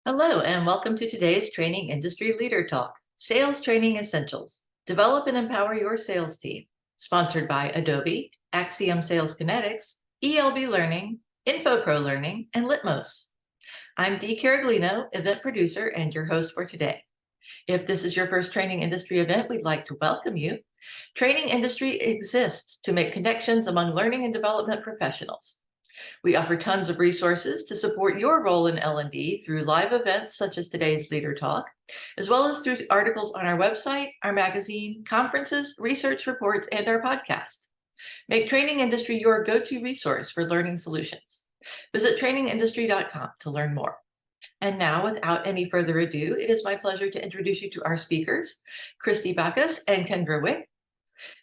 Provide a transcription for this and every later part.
Hello, and welcome to today's Training Industry Leader Talk, Sales Training Essentials. Develop and empower your sales team. Sponsored by Adobe, Axiom Sales Kinetics, ELB Learning, InfoPro Learning, and Litmos. I'm Dee Caraglino, event producer and your host for today. If this is your first training industry event, we'd like to welcome you. Training industry exists to make connections among learning and development professionals. We offer tons of resources to support your role in L&D through live events such as today's Leader Talk, as well as through articles on our website, our magazine, conferences, research reports, and our podcast. Make training industry your go-to resource for learning solutions. Visit trainingindustry.com to learn more. And now, without any further ado, it is my pleasure to introduce you to our speakers, Christie Bacchus and Kendrah Wick.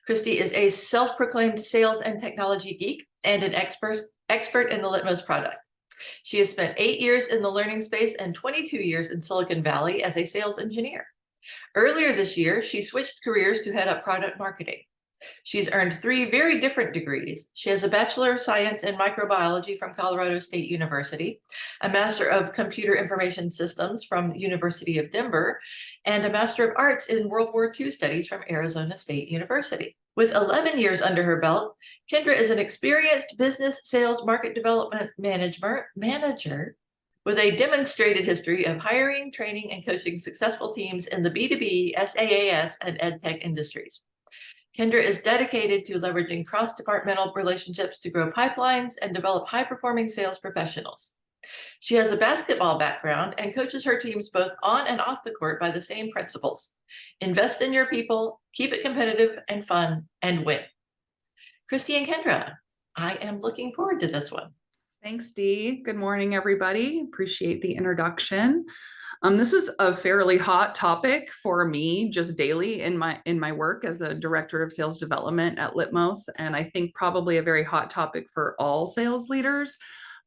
Christie is a self-proclaimed sales and technology geek and an expert in the Litmos product. She has spent 8 years in the learning space and 22 years in Silicon Valley as a sales engineer. Earlier this year, she switched careers to head up product marketing. She's earned 3 very different degrees. She has a Bachelor of Science in Microbiology from Colorado State University, a Master of Computer Information Systems from the University of Denver, and a Master of Arts in World War II Studies from Arizona State University. With 11 years under her belt, Kendrah is an experienced business, sales, market development manager with a demonstrated history of hiring, training, and coaching successful teams in the B2B, SaaS, and EdTech industries. Kendrah is dedicated to leveraging cross-departmental relationships to grow pipelines and develop high-performing sales professionals. She has a basketball background and coaches her teams both on and off the court by the same principles. Invest in your people, keep it competitive and fun, and win. Christie and Kendrah, I am looking forward to this one. Thanks, Dee. Good morning, everybody. Appreciate the introduction. This is a fairly hot topic for me just daily in my work as a director of sales development at Litmos, and I think probably a very hot topic for all sales leaders.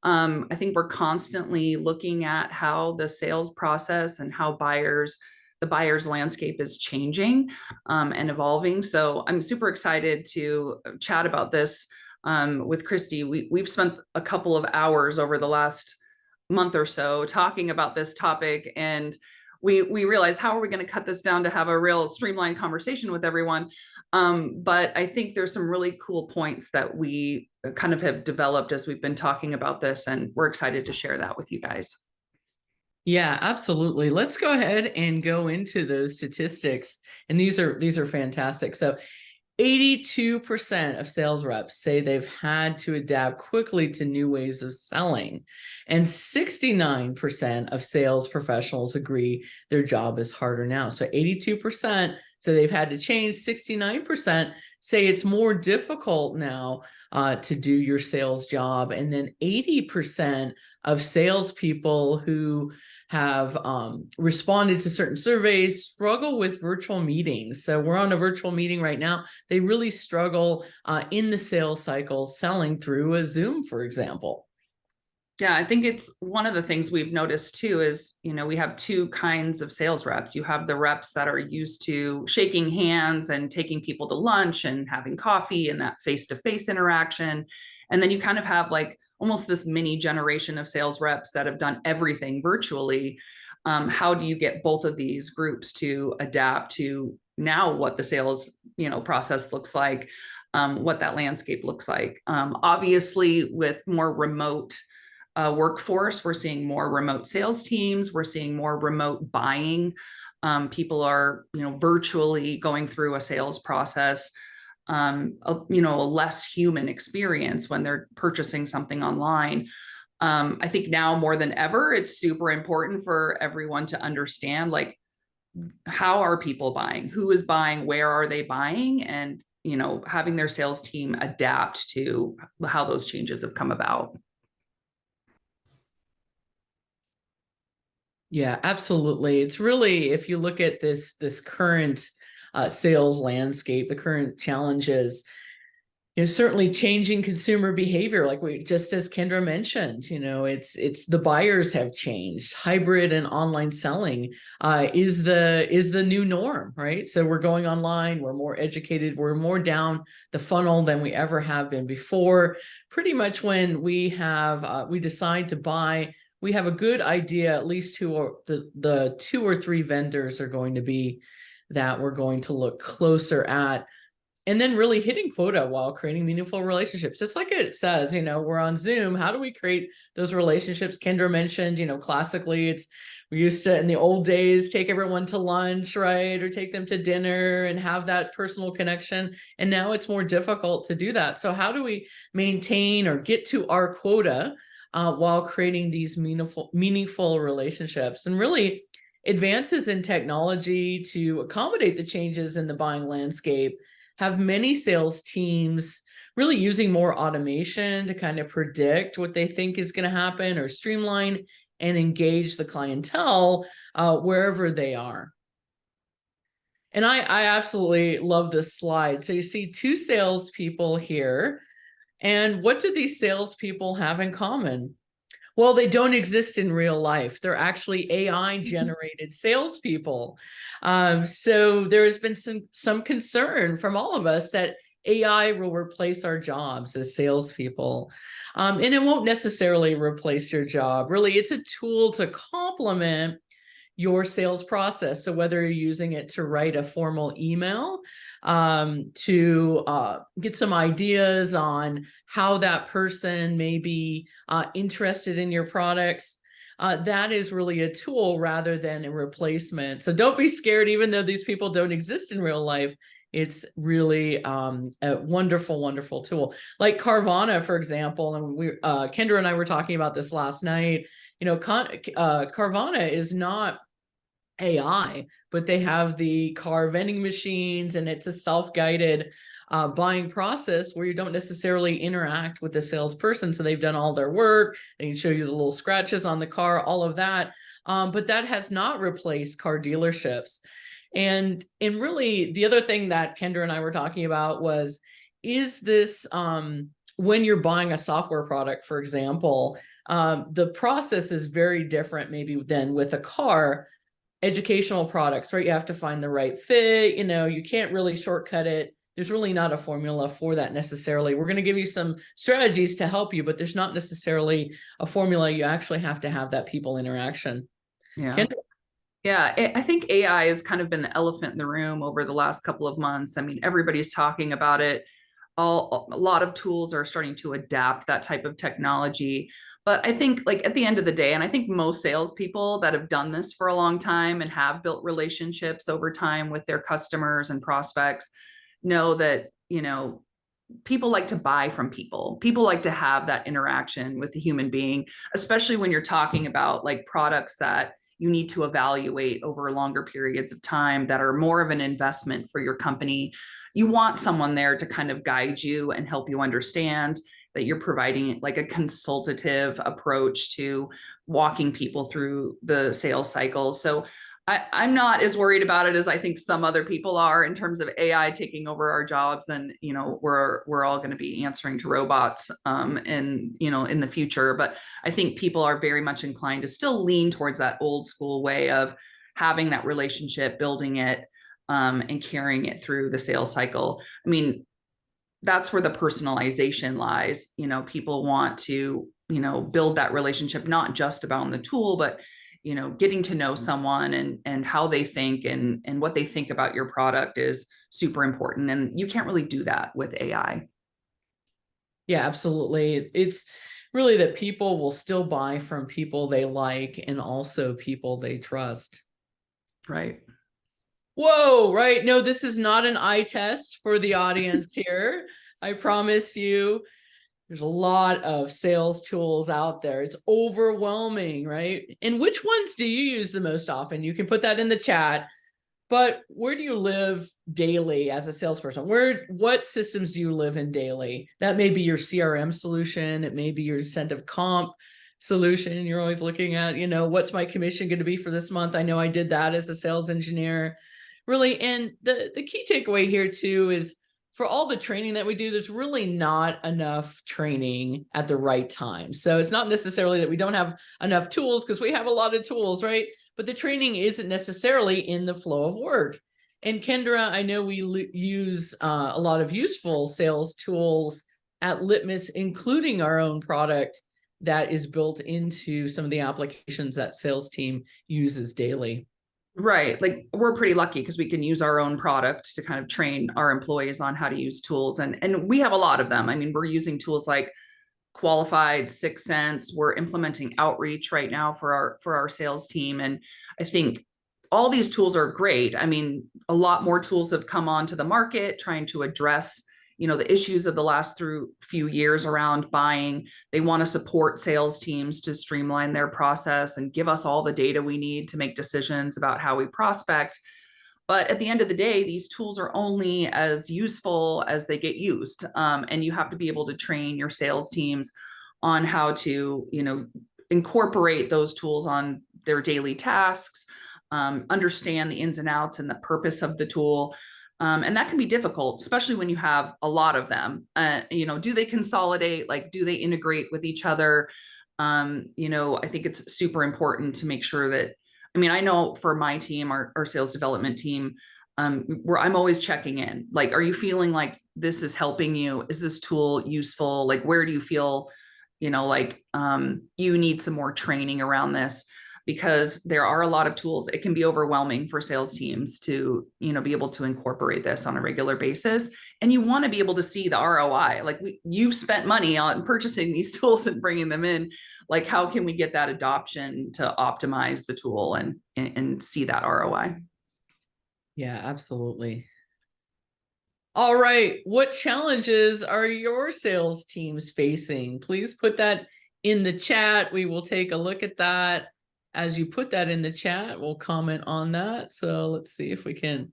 I think we're constantly looking at how the sales process and how the buyer's landscape is changing and evolving. So I'm super excited to chat about this with Christie. We've spent a couple of hours over the last month or so talking about this topic, and we realized, how are we going to cut this down to have a real streamlined conversation with everyone? But I think there's some really cool points that we kind of have developed as we've been talking about this, and we're excited to share that with you guys. Yeah, absolutely. Let's go ahead and go into those statistics. And these are fantastic. So 82% of sales reps say they've had to adapt quickly to new ways of selling. And 69% of sales professionals agree their job is harder now. So 82% say they've had to change. 69% say it's more difficult now to do your sales job. And then 80% of salespeople who have responded to certain surveys struggle with virtual meetings. So we're on a virtual meeting right now. They really struggle in the sales cycle selling through a Zoom, for example. Yeah, I think it's one of the things we've noticed too is, we have 2 kinds of sales reps. You have the reps that are used to shaking hands and taking people to lunch and having coffee and that face-to-face interaction. And then you kind of have like almost this mini generation of sales reps that have done everything virtually. How do you get both of these groups to adapt to now what the sales, process looks like, what that landscape looks like? Obviously, with more remote workforce, we're seeing more remote sales teams. We're seeing more remote buying. People are, virtually going through a sales process. A less human experience when they're purchasing something online. I think now more than ever, it's super important for everyone to understand, like, how are people buying? Who is buying? Where are they buying? And, having their sales team adapt to how those changes have come about. Yeah, absolutely. It's really, if you look at this current sales landscape, the current challenges, certainly changing consumer behavior, like just as Kendrah mentioned, it's the buyers have changed. Hybrid and online selling is the new norm, right? So we're going online, we're more educated, we're more down the funnel than we ever have been before. Pretty much when we decide to buy, we have a good idea, at least who are the 2 or 3 vendors are going to be that we're going to look closer at. And then really hitting quota while creating meaningful relationships. Just like it says, we're on Zoom. How do we create those relationships? Kendrah mentioned, classically we used to, in the old days, take everyone to lunch, right? Or take them to dinner and have that personal connection. And now it's more difficult to do that. So how do we maintain or get to our quota while creating these meaningful relationships? And really advances in technology to accommodate the changes in the buying landscape have many sales teams really using more automation to kind of predict what they think is going to happen or streamline and engage the clientele wherever they are. And I absolutely love this slide. So you see 2 salespeople here. And what do these salespeople have in common? Well, they don't exist in real life. They're actually AI-generated salespeople. So there has been some concern from all of us that AI will replace our jobs as salespeople. And it won't necessarily replace your job. Really, it's a tool to complement your sales process. So whether you're using it to write a formal email, to get some ideas on how that person may be interested in your products, that is really a tool rather than a replacement. So don't be scared, even though these people don't exist in real life. It's really a wonderful, wonderful tool. Like Carvana, for example, and Kendrah and I were talking about this last night. Carvana is not AI, but they have the car vending machines, and it's a self-guided buying process where you don't necessarily interact with the salesperson. So they've done all their work. They can show you the little scratches on the car, all of that. But that has not replaced car dealerships. And really, the other thing that Kendrah and I were talking about was, is this when you're buying a software product, for example, the process is very different maybe than with a car. Educational products, right? You have to find the right fit. You can't really shortcut it. There's really not a formula for that necessarily. We're going to give you some strategies to help you, but there's not necessarily a formula. You actually have to have that people interaction. Yeah. Kendrah? Yeah, I think AI has kind of been the elephant in the room over the last couple of months. I mean, everybody's talking about it. A lot of tools are starting to adapt that type of technology. But I think, like, at the end of the day, and I think most salespeople that have done this for a long time and have built relationships over time with their customers and prospects know that, people like to buy from people. People like to have that interaction with a human being, especially when you're talking about like products that you need to evaluate over longer periods of time that are more of an investment for your company. You want someone there to kind of guide you and help you understand that you're providing like a consultative approach to walking people through the sales cycle. So I'm not as worried about it as I think some other people are in terms of AI taking over our jobs, and we're all going to be answering to robots in the future. But I think people are very much inclined to still lean towards that old school way of having that relationship, building it, and carrying it through the sales cycle. I mean, that's where the personalization lies. People want to build that relationship, not just about the tool, but getting to know someone and how they think and what they think about your product is super important. And you can't really do that with AI. Yeah, absolutely. It's really that people will still buy from people they like and also people they trust. Right. Whoa, right. No, this is not an eye test for the audience here. I promise you. There's a lot of sales tools out there. It's overwhelming, right? And which ones do you use the most often? You can put that in the chat. But where do you live daily as a salesperson? What systems do you live in daily? That may be your CRM solution. It may be your incentive comp solution. You're always looking at, what's my commission going to be for this month? I know I did that as a sales engineer. Really, and the key takeaway here too is, for all the training that we do, there's really not enough training at the right time. So it's not necessarily that we don't have enough tools, because we have a lot of tools, right? But the training isn't necessarily in the flow of work. And Kendrah, I know we use a lot of useful sales tools at Litmos, including our own product, that is built into some of the applications that sales team uses daily. Right. Like we're pretty lucky because we can use our own product to kind of train our employees on how to use tools. And we have a lot of them. I mean, we're using tools like Qualified, 6 Sense. We're implementing Outreach right now for our sales team. And I think all these tools are great. I mean, a lot more tools have come onto the market trying to address, the issues of the last few years around buying. They want to support sales teams to streamline their process and give us all the data we need to make decisions about how we prospect. But at the end of the day, these tools are only as useful as they get used. And you have to be able to train your sales teams on how to, incorporate those tools on their daily tasks, understand the ins and outs and the purpose of the tool. And that can be difficult, especially when you have a lot of them. Do they consolidate? Like, do they integrate with each other? I think it's super important to make sure that, I know for my team, our sales development team, where I'm always checking in, like, are you feeling like this is helping you? Is this tool useful? Like, where do you feel, you need some more training around this? Because there are a lot of tools. It can be overwhelming for sales teams to, be able to incorporate this on a regular basis. And you want to be able to see the ROI. Like you've spent money on purchasing these tools and bringing them in. Like, how can we get that adoption to optimize the tool and see that ROI? Yeah, absolutely. All right. What challenges are your sales teams facing? Please put that in the chat. We will take a look at that. As you put that in the chat, we'll comment on that. So let's see if we can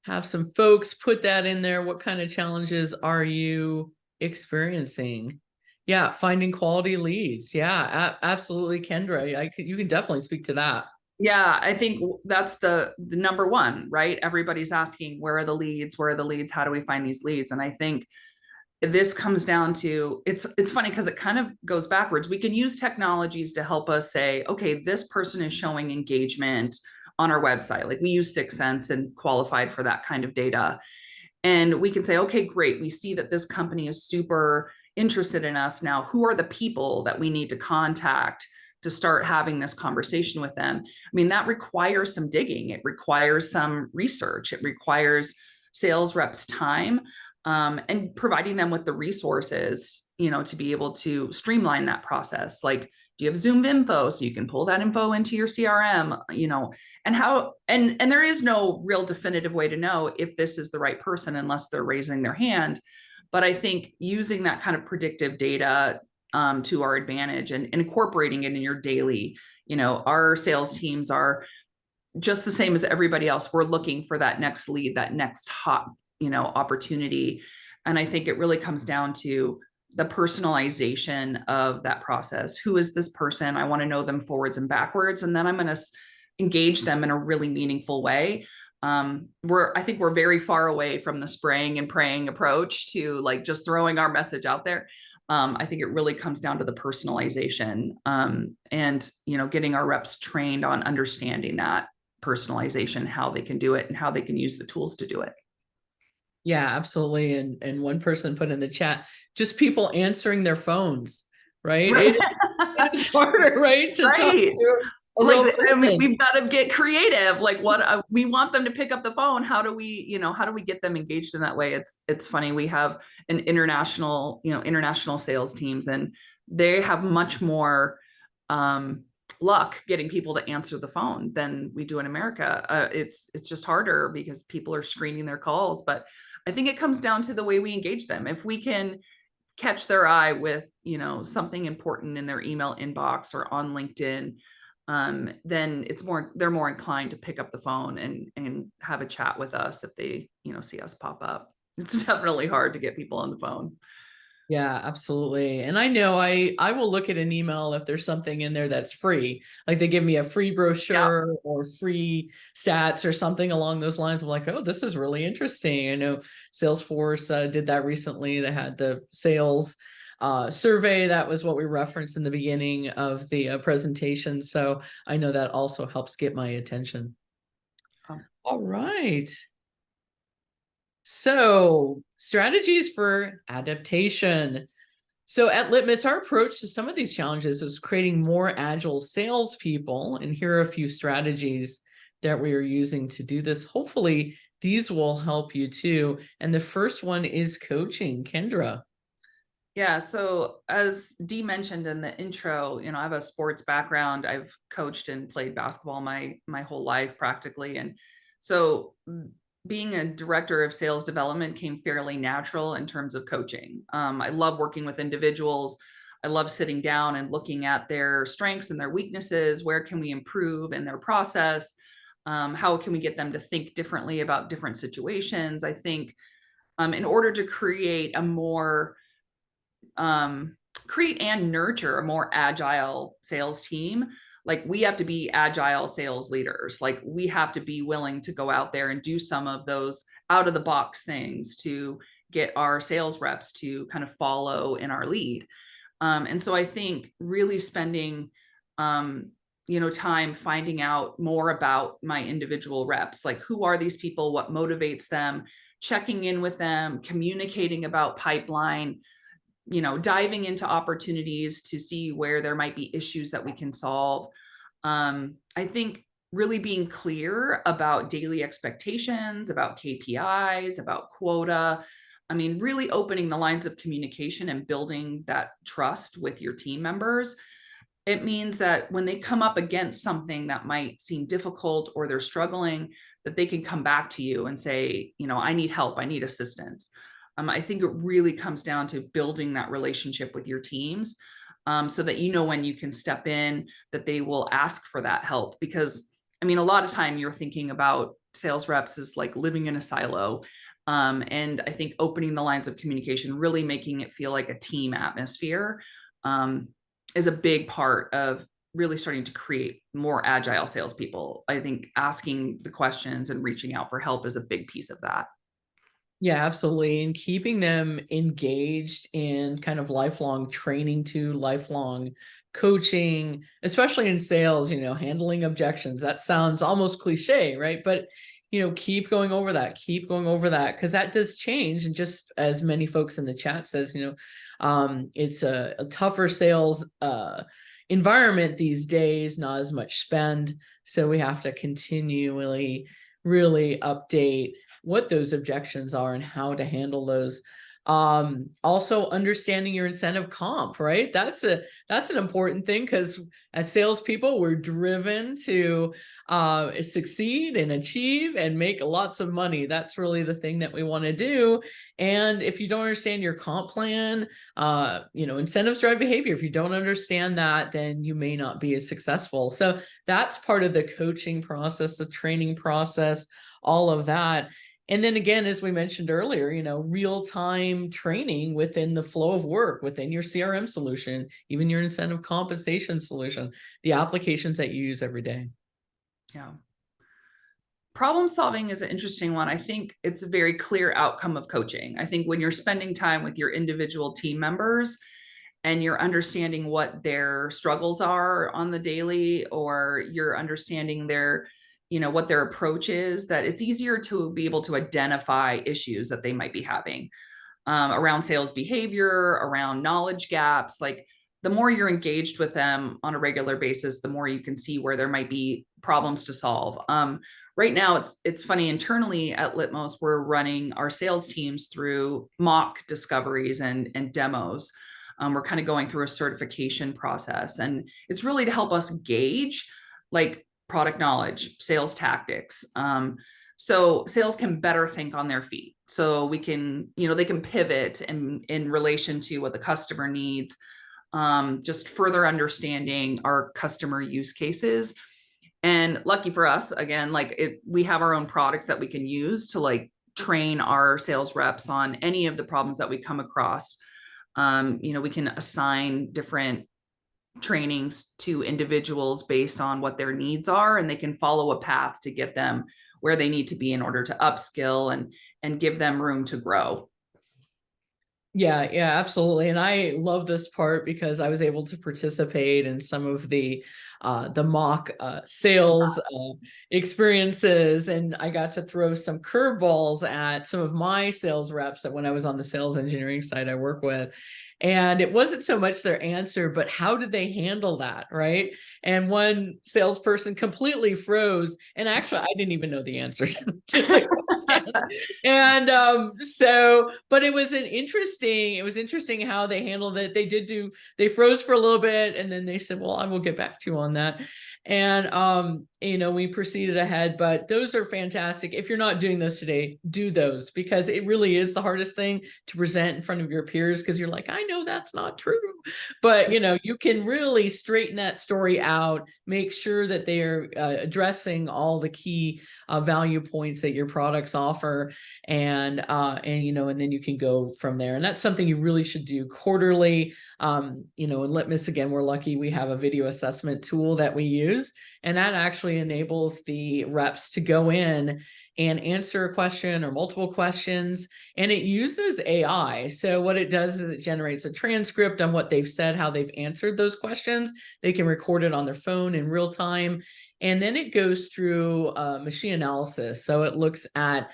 have some folks put that in there. What kind of challenges are you experiencing? Yeah, finding quality leads. Yeah, absolutely, Kendrah. You can definitely speak to that. Yeah, I think that's the number one, right? Everybody's asking, where are the leads? Where are the leads? How do we find these leads? And I think this comes down to, it's funny because it kind of goes backwards. We can use technologies to help us say, okay, this person is showing engagement on our website. Like we use 6Sense and Qualified for that kind of data. And we can say, okay, great. We see that this company is super interested in us now. Who are the people that we need to contact to start having this conversation with them? I mean, that requires some digging. It requires some research. It requires sales reps' time. And providing them with the resources, to be able to streamline that process. Like, do you have Zoom info so you can pull that info into your CRM, and how, and there is no real definitive way to know if this is the right person unless they're raising their hand. But I think using that kind of predictive data to our advantage and incorporating it in your daily, our sales teams are just the same as everybody else. We're looking for that next lead, that next hot opportunity. And I think it really comes down to the personalization of that process. Who is this person? I want to know them forwards and backwards. And then I'm going to engage them in a really meaningful way. I think we're very far away from the spraying and praying approach to like just throwing our message out there. I think it really comes down to the personalization and, getting our reps trained on understanding that personalization, how they can do it and how they can use the tools to do it. Yeah, absolutely. And one person put in the chat, just people answering their phones, right? It's harder, right? To talk to a real person. We've got to get creative. Like what we want them to pick up the phone. How do we get them engaged in that way? It's funny. We have an international sales teams, and they have much more luck getting people to answer the phone than we do in America. It's just harder because people are screening their calls. But I think it comes down to the way we engage them. If we can catch their eye with, something important in their email inbox or on LinkedIn, then they're more inclined to pick up the phone and have a chat with us if they, see us pop up. It's definitely hard to get people on the phone. Yeah, absolutely. And I know I will look at an email if there's something in there that's free, like they give me a free brochure or free stats or something along those lines. I'm like, oh, this is really interesting. I know Salesforce did that recently. They had the sales survey. That was what we referenced in the beginning of the presentation. So I know that also helps get my attention. All right. So strategies for adaptation. So at Litmos, our approach to some of these challenges is creating more agile salespeople. And here are a few strategies that we are using to do this. Hopefully, these will help you too. And the first one is coaching. Kendrah. Yeah, so as Dee mentioned in the intro, I have a sports background. I've coached and played basketball my whole life practically. And so being a director of sales development came fairly natural in terms of coaching. I love working with individuals. I love sitting down and looking at their strengths and their weaknesses. Where can we improve in their process? How can we get them to think differently about different situations? I think in order to create a more create and nurture a more agile sales team, like we have to be agile sales leaders. Like we have to be willing to go out there and do some of those out of the box things to get our sales reps to kind of follow in our lead. And so I think really spending time finding out more about my individual reps, like who are these people, what motivates them, checking in with them, communicating about pipeline, diving into opportunities to see where there might be issues that we can solve. I think really being clear about daily expectations, about KPIs, about quota. I mean, really opening the lines of communication and building that trust with your team members. It means that when they come up against something that might seem difficult or they're struggling, that they can come back to you and say, I need help, I need assistance. I think it really comes down to building that relationship with your teams, so that when you can step in, that they will ask for that help. Because a lot of time you're thinking about sales reps as like living in a silo. And I think opening the lines of communication, really making it feel like a team atmosphere, is a big part of really starting to create more agile salespeople. I think asking the questions and reaching out for help is a big piece of that. Yeah, absolutely. And keeping them engaged in kind of lifelong training to lifelong coaching, especially in sales, handling objections. That sounds almost cliche, right? But, keep going over that, because that does change. And just as many folks in the chat says, it's a tougher sales environment these days, not as much spend. So we have to continually really update what those objections are and how to handle those. Also understanding your incentive comp, right? That's an important thing, because as salespeople, we're driven to succeed and achieve and make lots of money. That's really the thing that we want to do. And if you don't understand your comp plan, incentives drive behavior. If you don't understand that, then you may not be as successful. So that's part of the coaching process, the training process, all of that. And then again, as we mentioned earlier, real-time training within the flow of work, within your CRM solution, even your incentive compensation solution, the applications that you use every day. Yeah. Problem solving is an interesting one. I think it's a very clear outcome of coaching. I think when you're spending time with your individual team members and you're understanding what their struggles are on the daily, or you're understanding their what their approach is, that it's easier to be able to identify issues that they might be having around sales behavior, around knowledge gaps. Like the more you're engaged with them on a regular basis, the more you can see where there might be problems to solve. Right now, it's funny, internally at Litmos, we're running our sales teams through mock discoveries and demos. We're kind of going through a certification process, and it's really to help us gauge like product knowledge, sales tactics. So sales can better think on their feet. So we can, they can pivot in relation to what the customer needs, just further understanding our customer use cases. And lucky for us, again, we have our own product that we can use to like train our sales reps on any of the problems that we come across. We can assign different trainings to individuals based on what their needs are, and they can follow a path to get them where they need to be in order to upskill and give them room to grow. Yeah, absolutely. And I love this part because I was able to participate in some of the the mock sales experiences, and I got to throw some curveballs at some of my sales reps that when I was on the sales engineering side I work with. And it wasn't so much their answer, but how did they handle that, right? And one salesperson completely froze. And actually, I didn't even know the answer to the question. And but it was interesting how they handled it. They froze for a little bit, and then they said, well, I will get back to you on that. And we proceeded ahead. But those are fantastic. If you're not doing those today, do those, because it really is the hardest thing to present in front of your peers, because you're like, I know that's not true. But you can really straighten that story out, make sure that they are addressing all the key value points that your products offer, and then you can go from there. And that's something you really should do quarterly. In Litmos, again, we're lucky we have a video assessment tool that we use, and that actually enables the reps to go in and answer a question or multiple questions, and it uses AI. So what it does is it generates a transcript on what they've said, how they've answered those questions. They can record it on their phone in real time, and then it goes through machine analysis. So it looks at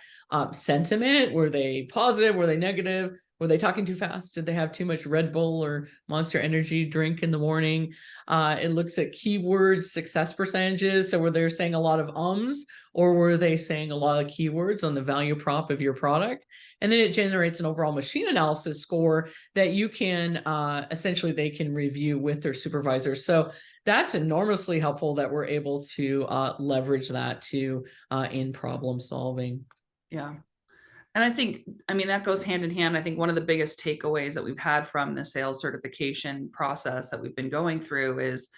sentiment. Were they positive? Were they negative? Were they talking too fast? Did they have too much Red Bull or Monster Energy drink in the morning? It looks at keywords, success percentages. So were they saying a lot of ums, or were they saying a lot of keywords on the value prop of your product? And then it generates an overall machine analysis score that you can essentially they can review with their supervisor. So that's enormously helpful that we're able to leverage that to in problem solving. Yeah. And I mean, that goes hand in hand. I think one of the biggest takeaways that we've had from the sales certification process that we've been going through is,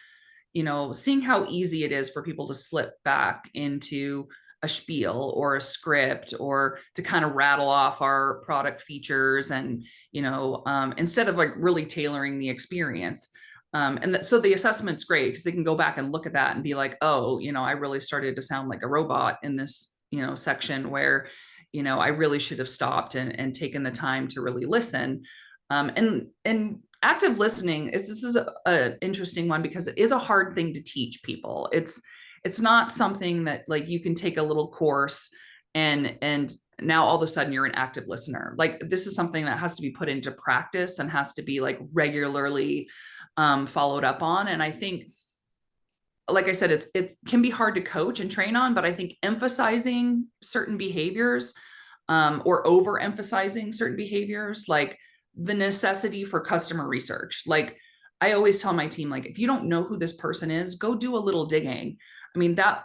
seeing how easy it is for people to slip back into a spiel or a script, or to kind of rattle off our product features, and, instead of like really tailoring the experience. So the assessment's great because they can go back and look at that and be like, oh, I really started to sound like a robot in this, section where, I really should have stopped and taken the time to really listen. And active listening this is a interesting one, because it is a hard thing to teach people. It's not something that like you can take a little course and now all of a sudden you're an active listener. Like, this is something that has to be put into practice and has to be like regularly followed up on. And I think, like I said, it can be hard to coach and train on, but I think emphasizing certain behaviors or overemphasizing certain behaviors, like the necessity for customer research. Like, I always tell my team, like, if you don't know who this person is, go do a little digging. I mean, that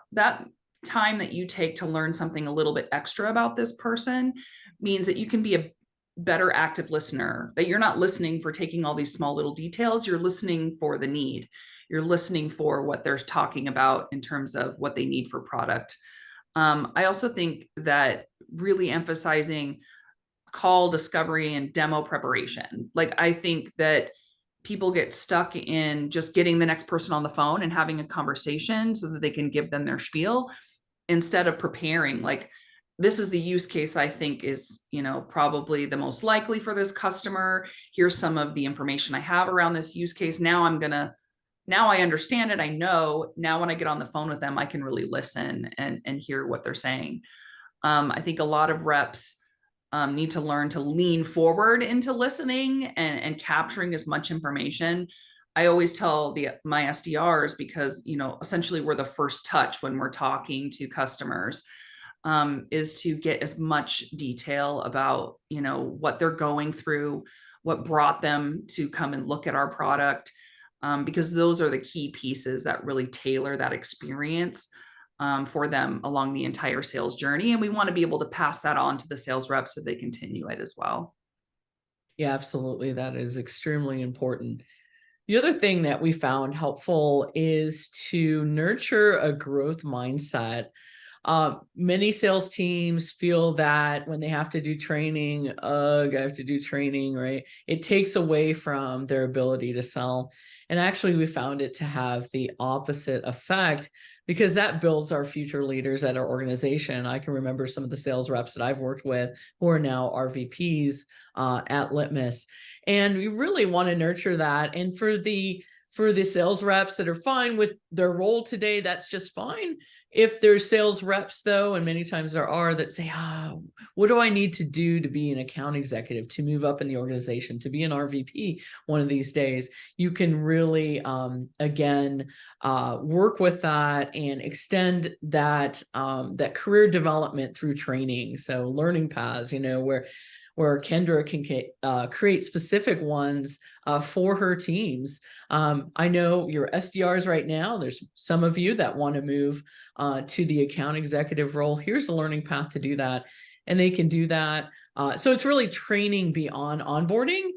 time that you take to learn something a little bit extra about this person means that you can be a better active listener, that you're not listening for taking all these small little details. You're listening for the need. You're listening for what they're talking about in terms of what they need for product. I also think that really emphasizing call discovery and demo preparation. Like, I think that people get stuck in just getting the next person on the phone and having a conversation so that they can give them their spiel, instead of preparing, like, this is the use case I think is, probably the most likely for this customer. Here's some of the information I have around this use case. Now I understand it. I know now when I get on the phone with them, I can really listen and hear what they're saying. I think a lot of reps need to learn to lean forward into listening and capturing as much information. I always tell my SDRs, because, essentially we're the first touch when we're talking to customers, is to get as much detail about, what they're going through, what brought them to come and look at our product. Because those are the key pieces that really tailor that experience for them along the entire sales journey. And we want to be able to pass that on to the sales reps so they continue it as well. Yeah, absolutely. That is extremely important. The other thing that we found helpful is to nurture a growth mindset. Many sales teams feel that when they have to do training, I have to do training, right? It takes away from their ability to sell. And actually, we found it to have the opposite effect, because that builds our future leaders at our organization. I can remember some of the sales reps that I've worked with who are now RVPs at Litmos. And we really want to nurture that. And for the for the sales reps that are fine with their role today, that's just fine. If there's sales reps though, and many times there are, that say, what do I need to do to be an account executive, to move up in the organization, to be an RVP one of these days? You can really, again, work with that and extend that, that career development through training. So learning paths, where Kendrah can create specific ones for her teams. I know your SDRs right now, there's some of you that want to move to the account executive role. Here's a learning path to do that. And they can do that. So it's really training beyond onboarding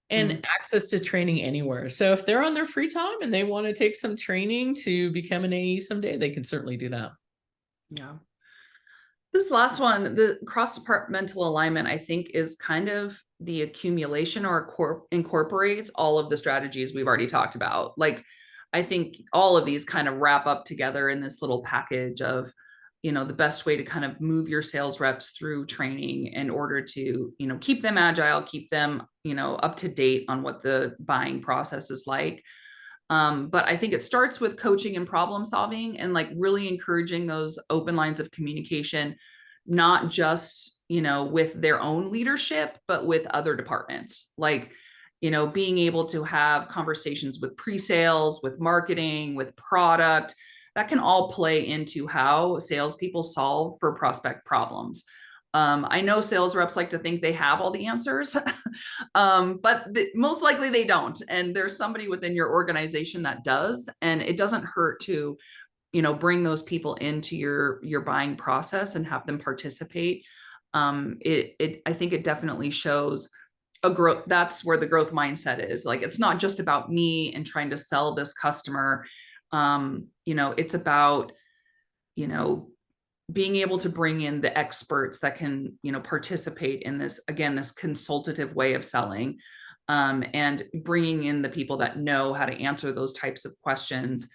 and access to training anywhere. So if they're on their free time and they want to take some training to become an AE someday, they can certainly do that. Yeah. This last one, the cross-departmental alignment, I think is kind of the accumulation or incorporates all of the strategies we've already talked about. Like, I think all of these kind of wrap up together in this little package of, the best way to kind of move your sales reps through training in order to, keep them agile, keep them, up to date on what the buying process is like. But I think it starts with coaching and problem solving and like really encouraging those open lines of communication, not just, with their own leadership, but with other departments. Like, being able to have conversations with pre-sales, with marketing, with product, that can all play into how salespeople solve for prospect problems. I know sales reps like to think they have all the answers, but most likely they don't. And there's somebody within your organization that does, and it doesn't hurt to, bring those people into your buying process and have them participate. I think it definitely shows a growth. That's where the growth mindset is. Like, it's not just about me and trying to sell this customer. It's about, being able to bring in the experts that can, participate in this, again, this consultative way of selling, and bringing in the people that know how to answer those types of questions,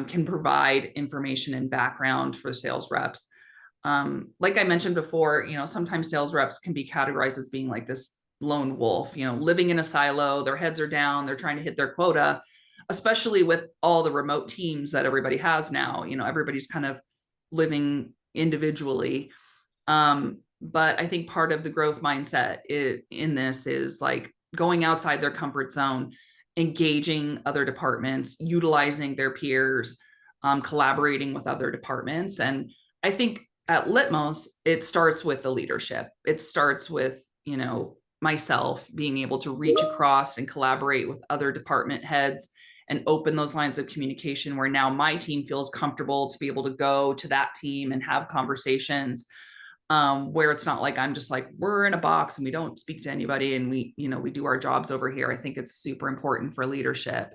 can provide information and background for sales reps. Like I mentioned before, sometimes sales reps can be categorized as being like this lone wolf, living in a silo, their heads are down, they're trying to hit their quota, especially with all the remote teams that everybody has now. Everybody's kind of living individually. But I think part of the growth mindset in this is like going outside their comfort zone, engaging other departments, utilizing their peers, collaborating with other departments. And I think at Litmos, it starts with the leadership. It starts with, myself being able to reach across and collaborate with other department heads and open those lines of communication where now my team feels comfortable to be able to go to that team and have conversations, where it's not like I'm just like, we're in a box and we don't speak to anybody and we do our jobs over here. I think it's super important for leadership.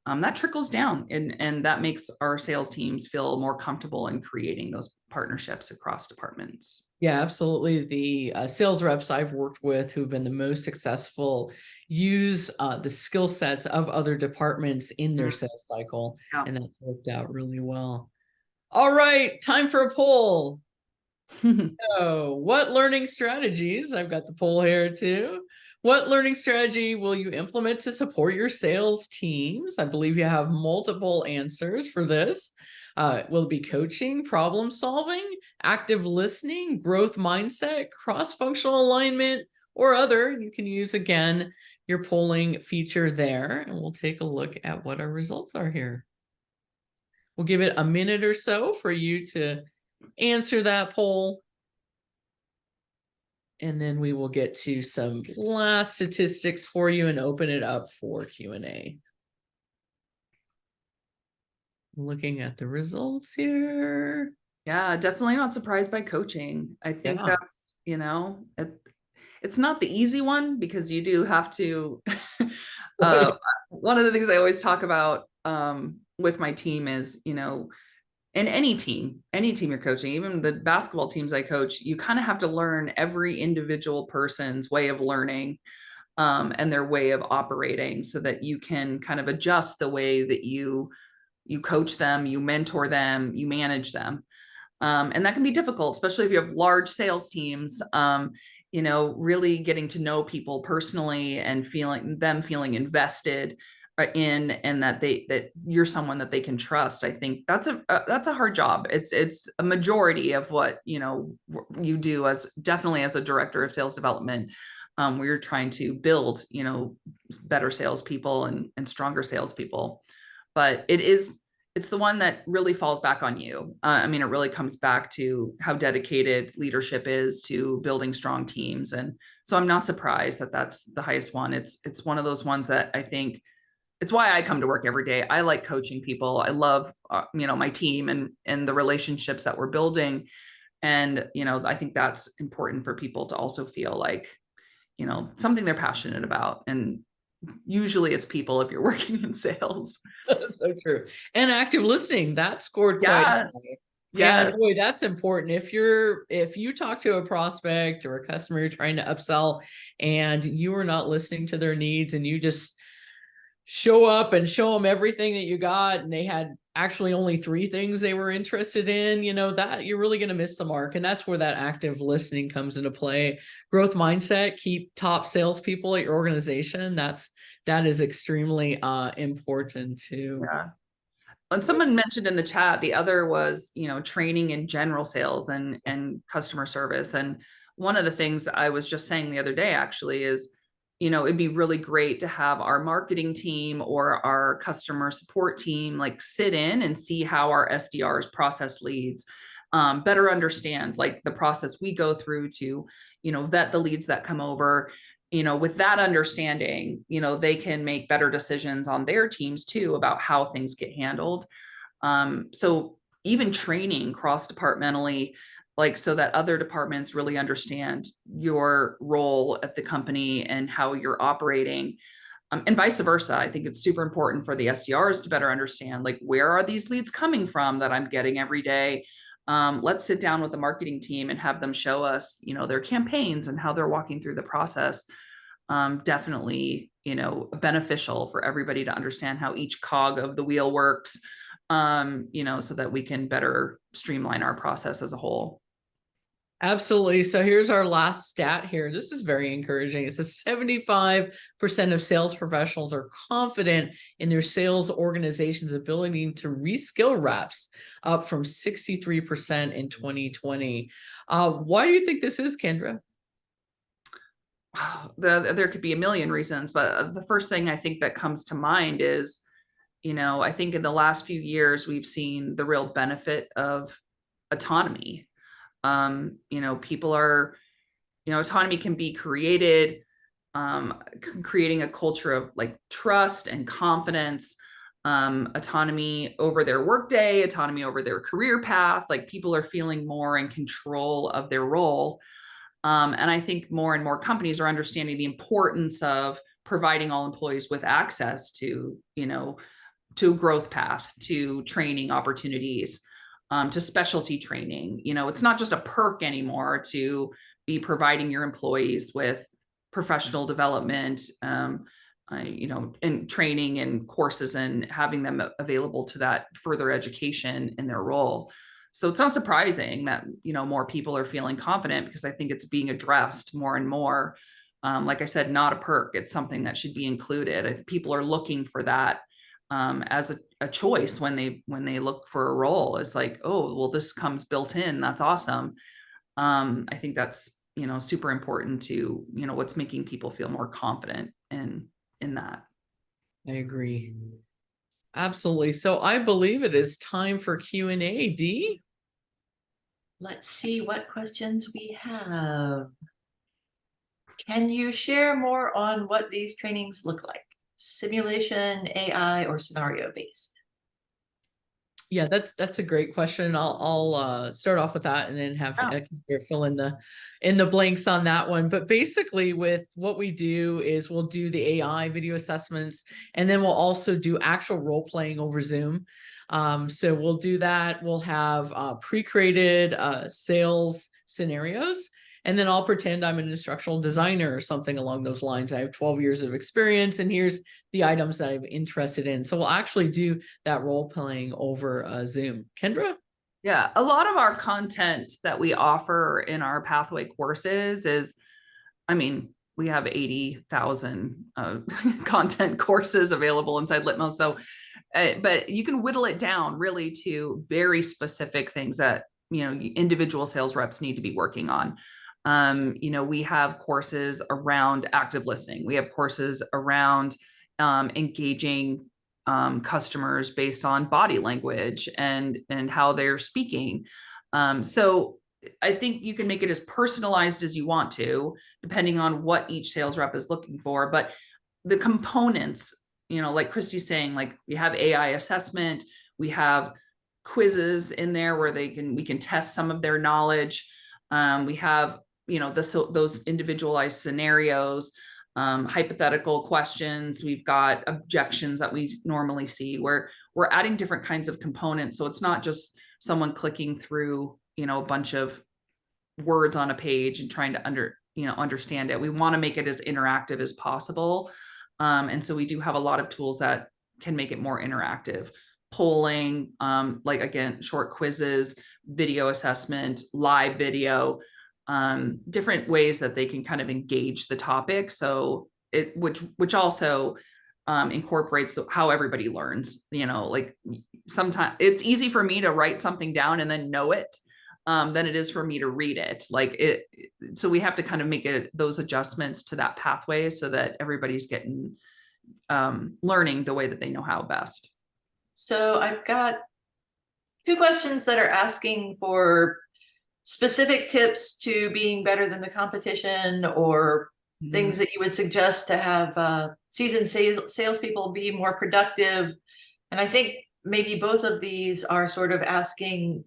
That trickles down and that makes our sales teams feel more comfortable in creating those partnerships across departments. Yeah, absolutely. The sales reps I've worked with who've been the most successful use the skill sets of other departments in their sales cycle. Yeah. And that's worked out really well. All right, time for a poll. So what learning strategies, I've got the poll here too. What learning strategy will you implement to support your sales teams? I believe you have multiple answers for this. Will it be coaching, problem solving, active listening, growth mindset, cross-functional alignment, or other? You can use, again, your polling feature there, and we'll take a look at what our results are here. We'll give it a minute or so for you to answer that poll. And then we will get to some last statistics for you and open it up for Q&A. Looking at the results here. Yeah, definitely not surprised by coaching. I think that's, it's not the easy one because you do have to, one of the things I always talk about with my team is, in any team you're coaching, even the basketball teams I coach, you kind of have to learn every individual person's way of learning and their way of operating so that you can kind of adjust the way that you coach them, you mentor them, you manage them. And that can be difficult, especially if you have large sales teams, really getting to know people personally and feeling invested in, and that you're someone that they can trust. I think that's a hard job. It's a majority of what, you do as definitely as a director of sales development, where you're trying to build, better salespeople and stronger salespeople. But it's the one that really falls back on you. I mean, it really comes back to how dedicated leadership is to building strong teams. And so I'm not surprised that that's the highest one. It's one of those ones that I think it's why I come to work every day. I like coaching people. I love, my team and the relationships that we're building. And, I think that's important for people to also feel like, something they're passionate about. And usually it's people if you're working in sales. So true. And active listening, that scored quite high. Yes. And boy, that's important. If you talk to a prospect or a customer you're trying to upsell and you are not listening to their needs and you just show up and show them everything that you got and they had actually only 3 things they were interested in, that you're really going to miss the mark. And that's where that active listening comes into play. Growth mindset, keep top salespeople at your organization. That is extremely important too. Yeah. And someone mentioned in the chat, the other was, training in general sales and customer service. And one of the things I was just saying the other day actually is, it'd be really great to have our marketing team or our customer support team like sit in and see how our SDRs process leads, better understand like the process we go through to, vet the leads that come over. With that understanding, they can make better decisions on their teams too about how things get handled. So even training cross-departmentally, like so that other departments really understand your role at the company and how you're operating. And vice versa. I think it's super important for the SDRs to better understand, like, where are these leads coming from that I'm getting every day? Let's sit down with the marketing team and have them show us, their campaigns and how they're walking through the process. Definitely, beneficial for everybody to understand how each cog of the wheel works, so that we can better streamline our process as a whole. Absolutely. So here's our last stat here. This is very encouraging. It says 75% of sales professionals are confident in their sales organization's ability to reskill reps, up from 63% in 2020. Why do you think this is, Kendrah? There could be a million reasons, but the first thing I think that comes to mind is, I think in the last few years, we've seen the real benefit of autonomy. People are, autonomy can be created, creating a culture of like trust and confidence, autonomy over their workday, autonomy over their career path. Like people are feeling more in control of their role. And I think more and more companies are understanding the importance of providing all employees with access to, to growth path, to training opportunities, to specialty training. It's not just a perk anymore to be providing your employees with professional development, and training and courses and having them available to that further education in their role. So it's not surprising that, more people are feeling confident because I think it's being addressed more and more. Like I said, not a perk. It's something that should be included. If people are looking for that as a choice when they look for a role, it's like, oh, well, this comes built in. That's awesome. I think that's, super important to, what's making people feel more confident in that. I agree. Absolutely. So I believe it is time for Q&A. Dee? Let's see what questions we have. Can you share more on what these trainings look like? Simulation, AI, or scenario based? Yeah, that's a great question. I'll start off with that and then have Kendrah fill in the blanks on that one. But basically, with what we do is we'll do the AI video assessments, and then we'll also do actual role playing over Zoom. So we'll do that. We'll have pre-created sales scenarios. And then I'll pretend I'm an instructional designer or something along those lines. I have 12 years of experience, and here's the items that I'm interested in. So we'll actually do that role playing over Zoom. Kendrah? Yeah, a lot of our content that we offer in our pathway courses is, we have 80,000 content courses available inside Litmos. So, but you can whittle it down really to very specific things that, individual sales reps need to be working on. We have courses around active listening. We have courses around engaging customers based on body language and how they're speaking. So I think you can make it as personalized as you want to, depending on what each sales rep is looking for. But the components, like Christie's saying, like we have AI assessment, we have quizzes in there where we can test some of their knowledge. We have, those individualized scenarios, hypothetical questions. We've got objections that we normally see where we're adding different kinds of components. So it's not just someone clicking through, a bunch of words on a page and trying to understand it. We want to make it as interactive as possible. And so we do have a lot of tools that can make it more interactive. Polling, like again, short quizzes, video assessment, live video, different ways that they can kind of engage the topic. So which also incorporates how everybody learns, like sometimes it's easy for me to write something down and then know it than it is for me to read it. So we have to kind of make those adjustments to that pathway so that everybody's getting learning the way that they know how best. So I've got 2 questions that are asking for specific tips to being better than the competition, or things that you would suggest to have seasoned salespeople be more productive. And I think maybe both of these are sort of asking,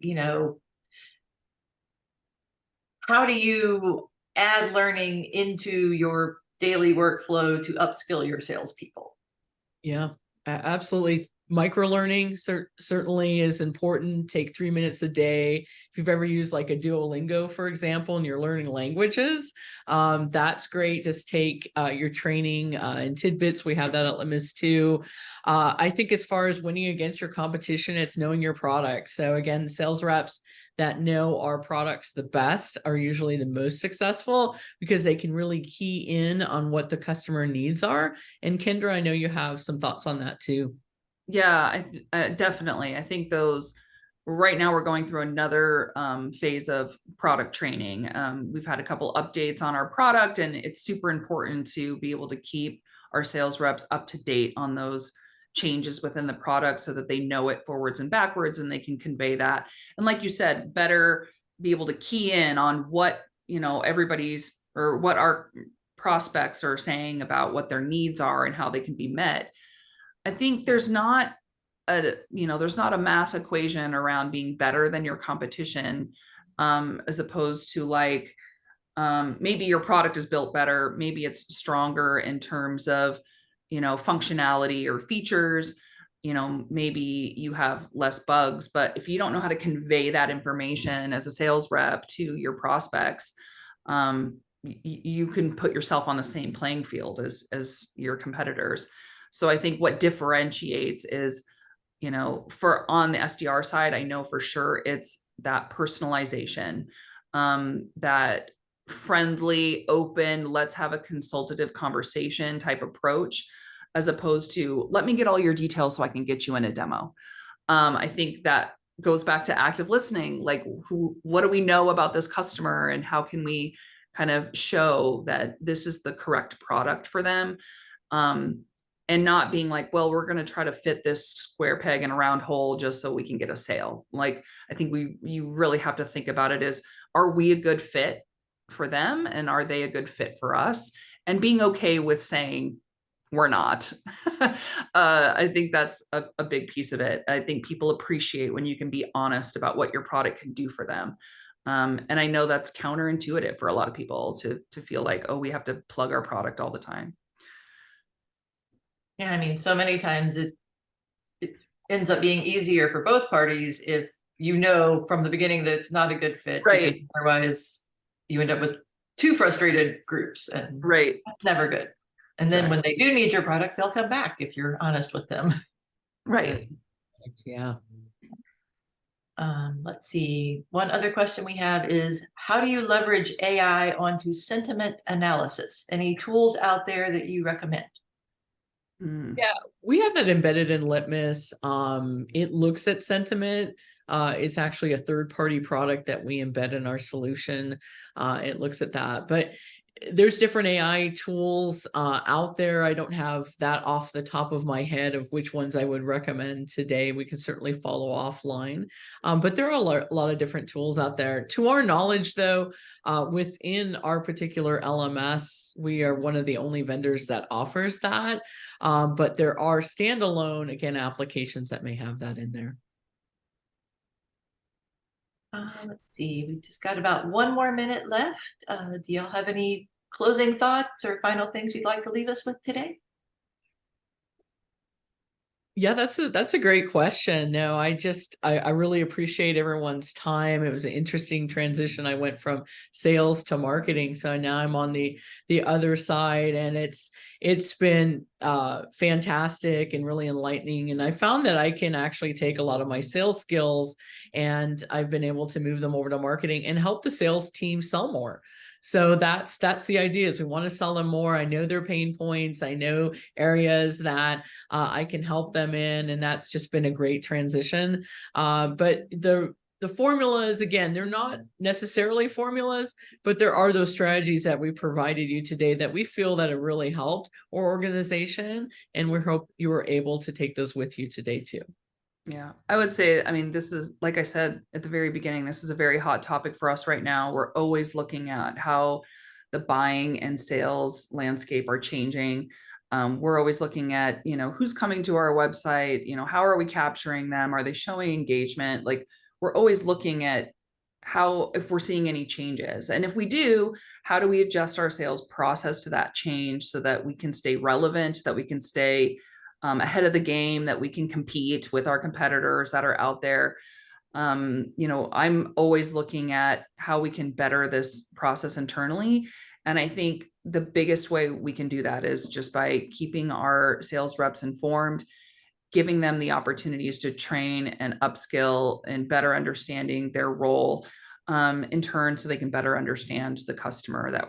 how do you add learning into your daily workflow to upskill your salespeople? Yeah, absolutely. Micro learning certainly is important. Take 3 minutes a day. If you've ever used like a Duolingo, for example, and you're learning languages, that's great. Just take your training in tidbits. We have that at Litmos too. I think as far as winning against your competition, it's knowing your product. So again, sales reps that know our products the best are usually the most successful because they can really key in on what the customer needs are. And Kendrah, I know you have some thoughts on that too. Yeah, definitely. I think right now we're going through another phase of product training. We've had a couple updates on our product, and it's super important to be able to keep our sales reps up to date on those changes within the product so that they know it forwards and backwards and they can convey that. And like you said, better be able to key in on what, everybody's or what our prospects are saying about what their needs are and how they can be met. I think there's not a math equation around being better than your competition, as opposed to like, maybe your product is built better, maybe it's stronger in terms of, functionality or features, maybe you have less bugs, but if you don't know how to convey that information as a sales rep to your prospects, you can put yourself on the same playing field as your competitors. So I think what differentiates is, for on the SDR side, I know for sure it's that personalization, that friendly, open, let's have a consultative conversation type approach, as opposed to let me get all your details so I can get you in a demo. I think that goes back to active listening. Like what do we know about this customer and how can we kind of show that this is the correct product for them? And not being like, well, we're going to try to fit this square peg in a round hole just so we can get a sale. Like, I think you really have to think about it as, are we a good fit for them? And are they a good fit for us? And being okay with saying we're not. I think that's a big piece of it. I think people appreciate when you can be honest about what your product can do for them. And I know that's counterintuitive for a lot of people to feel like, oh, we have to plug our product all the time. Yeah, I mean, so many times it ends up being easier for both parties if you know from the beginning that it's not a good fit. Right. Otherwise, you end up with 2 frustrated groups, and right. That's never good. And then when they do need your product, they'll come back if you're honest with them. Right. Yeah. Let's see. One other question we have is, how do you leverage AI onto sentiment analysis? Any tools out there that you recommend? Yeah, we have that embedded in Litmos. It looks at sentiment. It's actually a third-party product that we embed in our solution. It looks at that, but there's different AI tools out there. I don't have that off the top of my head of which ones I would recommend today. We can certainly follow offline, but there are a lot of different tools out there. To our knowledge, though, within our particular LMS, we are one of the only vendors that offers that. But there are standalone, again, applications that may have that in there. Let's see, we just got about 1 more minute left. Do y'all have any closing thoughts or final things you'd like to leave us with today? Yeah, that's a great question. No, I really appreciate everyone's time. It was an interesting transition. I went from sales to marketing, so now I'm on the other side, and it's been fantastic and really enlightening. And I found that I can actually take a lot of my sales skills, and I've been able to move them over to marketing and help the sales team sell more. So that's the idea, is we want to sell them more. I know their pain points. I know areas that I can help them in, and that's just been a great transition. But the formulas, again, they're not necessarily formulas, but there are those strategies that we provided you today that we feel that have really helped our organization, and we hope you were able to take those with you today too. Yeah, I would say, I mean, this is, like I said at the very beginning, this is a very hot topic for us right now. We're always looking at how the buying and sales landscape are changing. We're always looking at, who's coming to our website, how are we capturing them? Are they showing engagement? Like, we're always looking at if we're seeing any changes. And if we do, how do we adjust our sales process to that change so that we can stay relevant, that we can stay ahead of the game, that we can compete with our competitors that are out there. I'm always looking at how we can better this process internally. And I think the biggest way we can do that is just by keeping our sales reps informed, giving them the opportunities to train and upskill and better understanding their role in turn, so they can better understand the customer that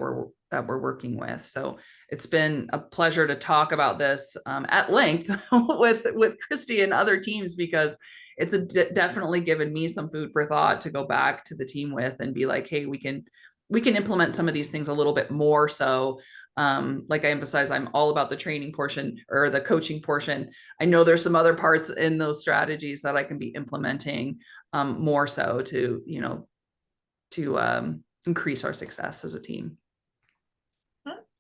we're working with. So it's been a pleasure to talk about this at length with Christie and other teams, because it's definitely given me some food for thought to go back to the team with and be like, hey, we can implement some of these things a little bit more. So like I emphasize, I'm all about the training portion or the coaching portion. I know there's some other parts in those strategies that I can be implementing more so to increase our success as a team.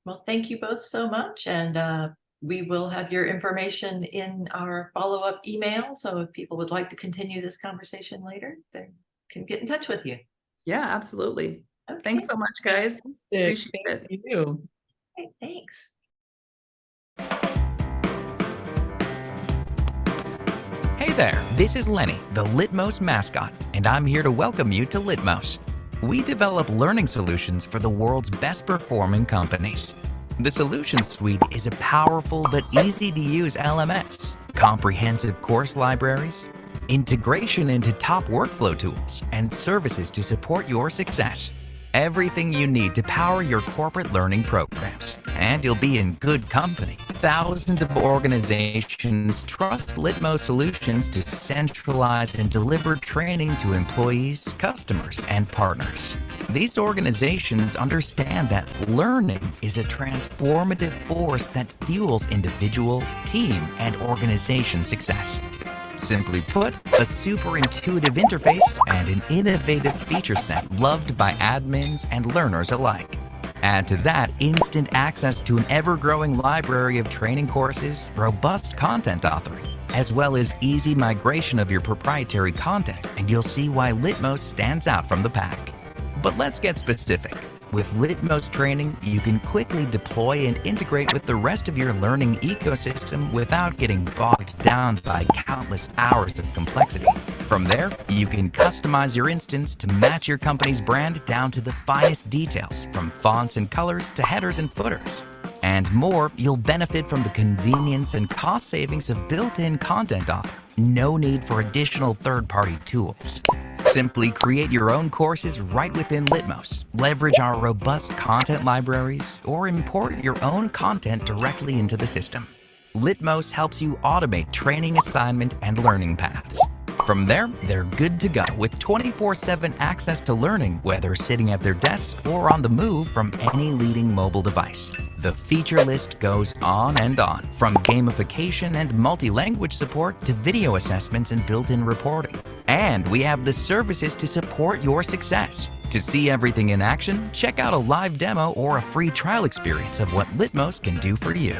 Well, thank you both so much. And we will have your information in our follow-up email. So if people would like to continue this conversation later, they can get in touch with you. Yeah, absolutely. Okay. Thanks so much, guys. Appreciate it. Thank you. Okay, thanks. Hey there, this is Lenny, the Litmos mascot, and I'm here to welcome you to Litmos. We develop learning solutions for the world's best performing companies. The Solutions Suite is a powerful but easy to use LMS, comprehensive course libraries, integration into top workflow tools, and services to support your success. Everything you need to power your corporate learning programs. And you'll be in good company. Thousands of organizations trust Litmos solutions to centralize and deliver training to employees, customers, and partners. These organizations understand that learning is a transformative force that fuels individual, team, and organization success. Simply put, a super intuitive interface and an innovative feature set loved by admins and learners alike. Add to that instant access to an ever-growing library of training courses, robust content authoring, as well as easy migration of your proprietary content, and you'll see why Litmos stands out from the pack. But let's get specific. With Litmos training, you can quickly deploy and integrate with the rest of your learning ecosystem without getting bogged down by countless hours of complexity. From there, you can customize your instance to match your company's brand down to the finest details, from fonts and colors to headers and footers. And more, you'll benefit from the convenience and cost savings of built-in content author. No need for additional third-party tools. Simply create your own courses right within Litmos, leverage our robust content libraries, or import your own content directly into the system. Litmos helps you automate training assignment and learning paths. From there, they're good to go with 24/7 access to learning, whether sitting at their desk or on the move from any leading mobile device. The feature list goes on and on, from gamification and multi-language support to video assessments and built-in reporting. And we have the services to support your success. To see everything in action, check out a live demo or a free trial experience of what Litmos can do for you.